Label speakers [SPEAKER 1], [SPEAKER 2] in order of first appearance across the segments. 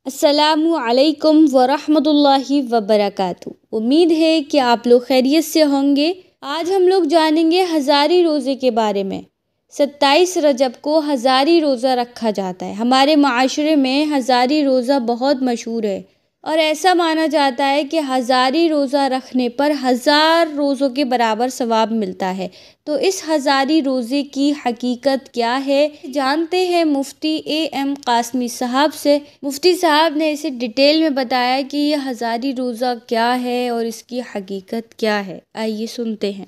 [SPEAKER 1] السلام علیکم ورحمۃ اللہ وبرکاتہ۔ امید ہے کہ آپ لوگ خیریت سے ہوں گے۔ آج ہم لوگ جانیں گے ہزاری روزے کے بارے میں۔ 27 رجب کو ہزاری روزہ رکھا جاتا ہے۔ ہمارے معاشرے میں ہزاری روزہ بہت مشہور ہے اور ایسا مانا جاتا ہے کہ ہزاری روزہ رکھنے پر 1000 روزوں کے برابر ثواب ملتا ہے۔ تو اس ہزاری روزے کی حقیقت کیا ہے، جانتے ہیں مفتی اے قاسمی صاحب سے۔ مفتی صاحب نے اسے ڈیٹیل میں بتایا کہ یہ ہزاری روزہ کیا ہے اور اس کی حقیقت کیا ہے۔ آئیے سنتے ہیں۔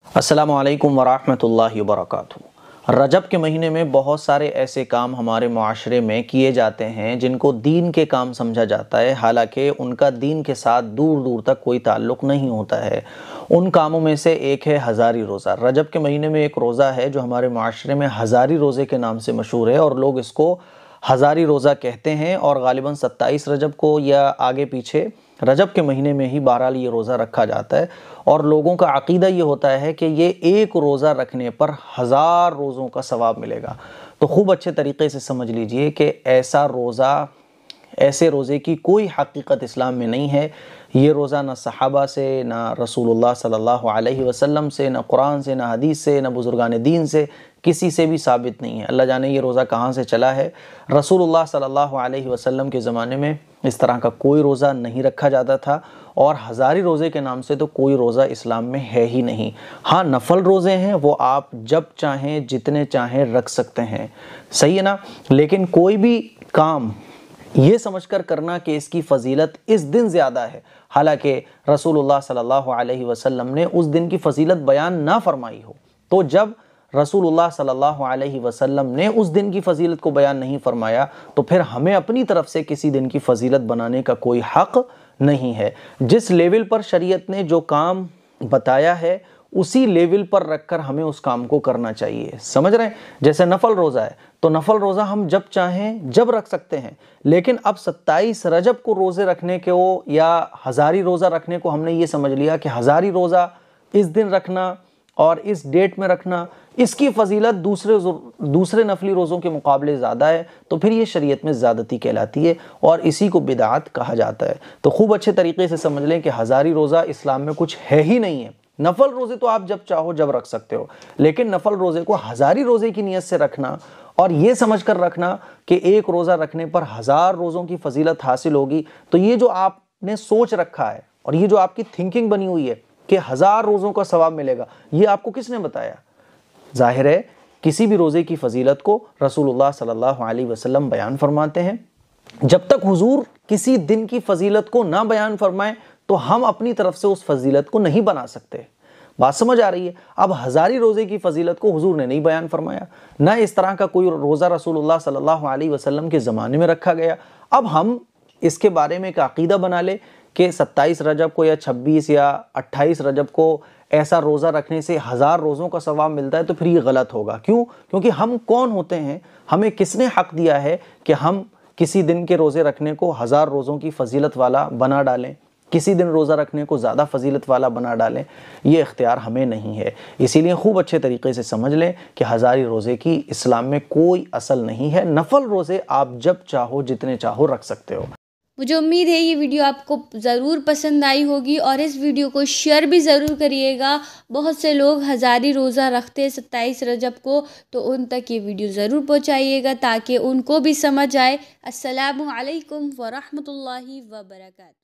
[SPEAKER 2] السلام علیکم ورحمۃ اللہ وبرکاتہ۔ رجب کے مہینے میں بہت سارے ایسے کام ہمارے معاشرے میں کیے جاتے ہیں جن کو دین کے کام سمجھا جاتا ہے، حالانکہ ان کا دین کے ساتھ دور دور تک کوئی تعلق نہیں ہوتا ہے۔ ان کاموں میں سے ایک ہے ہزاری روزہ۔ رجب کے مہینے میں ایک روزہ ہے جو ہمارے معاشرے میں ہزاری روزے کے نام سے مشہور ہے، اور لوگ اس کو ہزاری روزہ کہتے ہیں، اور غالباً 27 رجب کو یا آگے پیچھے رجب کے مہینے میں ہی بہرحال یہ روزہ رکھا جاتا ہے، اور لوگوں کا عقیدہ یہ ہوتا ہے کہ یہ ایک روزہ رکھنے پر 1000 روزوں کا ثواب ملے گا۔ تو خوب اچھے طریقے سے سمجھ لیجئے کہ ایسے روزے کی کوئی حقیقت اسلام میں نہیں ہے۔ یہ روزہ نہ صحابہ سے، نہ رسول اللہ صلی اللہ علیہ وسلم سے، نہ قرآن سے، نہ حدیث سے، نہ بزرگان دین سے، کسی سے بھی ثابت نہیں ہے۔ اللہ جانے یہ روزہ کہاں سے چلا ہے۔ رسول اللہ صلی اللہ علیہ وسلم کے زمانے میں اس طرح کا کوئی روزہ نہیں رکھا جاتا تھا، اور ہزاری روزے کے نام سے تو کوئی روزہ اسلام میں ہے ہی نہیں۔ ہاں، نفل روزے ہیں، وہ آپ جب چاہیں جتنے چاہیں رکھ سکتے ہیں، صحیح ہے نا؟ لیکن کوئی بھی کام یہ سمجھ کر کرنا کہ اس کی فضیلت اس دن زیادہ ہے، حالانکہ رسول اللہ صلی اللہ علیہ وسلم نے اس دن کی فضیلت بیان نہ فرمائی ہو، تو جب رسول اللہ صلی اللہ علیہ وسلم نے اس دن کی فضیلت کو بیان نہیں فرمایا تو پھر ہمیں اپنی طرف سے کسی دن کی فضیلت بنانے کا کوئی حق نہیں ہے۔ جس لیول پر شریعت نے جو کام بتایا ہے اسی لیول پر رکھ کر ہمیں اس کام کو کرنا چاہیے، سمجھ رہے ہیں؟ جیسے نفل روزہ ہے تو نفل روزہ ہم جب چاہیں جب رکھ سکتے ہیں، لیکن اب 27 رجب کو روزے رکھنے کو یا ہزاری روزہ رکھنے کو ہم نے یہ سمجھ لیا کہ ہزاری روزہ اس دن رکھنا اور اس ڈیٹ میں رکھنا، اس کی فضیلت دوسرے نفلی روزوں کے مقابلے زیادہ ہے، تو پھر یہ شریعت میں زیادتی کہلاتی ہے اور اسی کو بدعت کہا جاتا ہے۔ تو خوب اچھے طریقے سے سمجھ لیں کہ ہزاری روزہ اسلام میں کچھ ہے ہی نہیں ہے۔ نفل روزے تو آپ جب چاہو جب رکھ سکتے ہو، لیکن نفل روزے کو ہزاری روزے کی نیت سے رکھنا اور یہ سمجھ کر رکھنا کہ ایک روزہ رکھنے پر 1000 روزوں کی فضیلت حاصل ہوگی، تو یہ جو آپ نے سوچ رکھا ہے اور یہ جو آپ کی تھنکنگ بنی ہوئی ہے کہ 1000 روزوں کا ثواب ملے گا، یہ آپ کو کس نے بتایا؟ ظاہر ہے کسی بھی روزے کی فضیلت کو رسول اللہ صلی اللہ علیہ وسلم بیان فرماتے ہیں۔ جب تک حضور کسی دن کی فضیلت کو نہ بیان فرمائیں تو ہم اپنی طرف سے اس فضیلت کو نہیں بنا سکتے۔ بات سمجھ آ رہی ہے؟ اب ہزاری روزے کی فضیلت کو حضور نے نہیں بیان فرمایا، نہ اس طرح کا کوئی روزہ رسول اللہ صلی اللہ علیہ وسلم کے زمانے میں رکھا گیا۔ اب ہم اس کے بارے میں ایک عقیدہ بنا لے کہ 27 رجب کو یا 26 یا 28 رجب کو ایسا روزہ رکھنے سے 1000 روزوں کا ثواب ملتا ہے، تو پھر یہ غلط ہوگا۔ کیوں؟ کیونکہ ہم کون ہوتے ہیں؟ ہمیں کس نے حق دیا ہے کہ ہم کسی دن کے روزے رکھنے کو 1000 روزوں کی فضیلت والا بنا ڈالیں، کسی دن روزہ رکھنے کو زیادہ فضیلت والا بنا ڈالیں؟ یہ اختیار ہمیں نہیں ہے۔ اسی لیے خوب اچھے طریقے سے سمجھ لیں کہ ہزاری روزے کی اسلام میں کوئی اصل نہیں ہے۔ نفل روزے آپ جب چاہو جتنے چاہو رکھ سکتے ہو۔
[SPEAKER 1] مجھے امید ہے یہ ویڈیو آپ کو ضرور پسند آئی ہوگی، اور اس ویڈیو کو شیئر بھی ضرور کریے گا۔ بہت سے لوگ ہزاری روزہ رکھتے ہیں 27 رجب کو، تو ان تک یہ ویڈیو ضرور پہنچائیے گا تاکہ ان کو بھی سمجھ آئے۔ السلام علیکم ورحمۃ اللہ وبرکاتہ۔